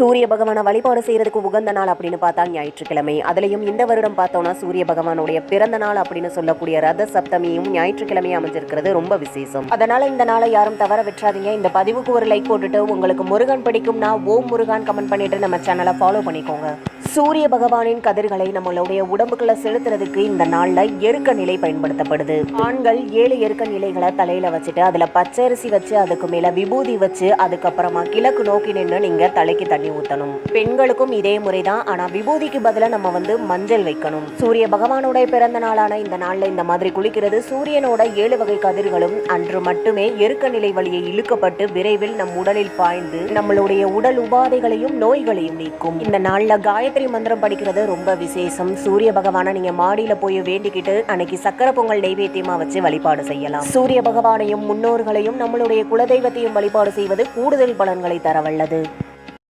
சூரிய பகவானை வழிபாடு செய்யறதுக்கு உகந்த நாள் அப்படின்னு பார்த்தா ஞாயிற்றுக்கிழமை. அதுலயும் இந்த வருடம் பார்த்தோம்னா சூரிய பகவானுடைய பிறந்த நாள் அப்படின்னு சொல்லக்கூடிய ரத சப்தமியும் ஞாயிற்றுக்கிழமையும் அமைஞ்சிருக்கிறது ரொம்ப விசேஷம். அதனால இந்த நாளை யாரும் தவற விட்டுறாதீங்க. இந்த பதிவுக்கு ஒரு லைக் போட்டுட்டு உங்களுக்கு முருகன் பிடிக்கும்னா ஓம் முருகன் கமெண்ட் பண்ணிட்டு நம்ம சேனலை ஃபாலோ பண்ணிக்கோங்க. சூரிய பகவானின் கதிர்களை நம்மளுடைய உடம்புக்குள்ள செலுத்துறதுக்கு இந்த நாள்ல எருக்க நிலை பயன்படுத்தப்படுது. ஆண்கள் 7 எருக்க நிலைகளை தலையில வச்சுட்டு அதுல பச்சரிசி வச்சு அதுக்கு மேல விபூதி வச்சு அதுக்கப்புறமா கிழக்கு நோக்கி நின்று நீங்க தலைக்கு தண்ணி ஊத்தணும். பெண்களுக்கும் இதே முறைதான். ஆனா விபூதிக்கு பதிலா நம்ம மஞ்சள் வைக்கணும். சூரிய பகவானுடைய பிறந்த நாளான இந்த நாள்ல இந்த மாதிரி குளிக்கிறது சூரியனோட 7 வகை கதிர்களும் அன்று மட்டுமே எருக்க நிலை வழியை இழுக்கப்பட்டு விரைவில் நம் உடலில் பாய்ந்து நம்மளுடைய உடல் உபாதைகளையும் நோய்களையும் நீக்கும். இந்த நாள்ல காயத்ரி மந்திரம் படிக்கிறது ரொம்ப விசேஷம். சூரிய பகவானை நீங்க மாடியில போய் வேண்டிக்கிட்டு அன்னைக்கு சக்கரை பொங்கல் நெய்வேத்தியமா வச்சு வழிபாடு செய்யலாம். சூரிய பகவானையும் முன்னோர்களையும் நம்மளுடைய குலதெய்வத்தையும் வழிபாடு செய்வது கூடுதல் பலன்களை தர வல்லது.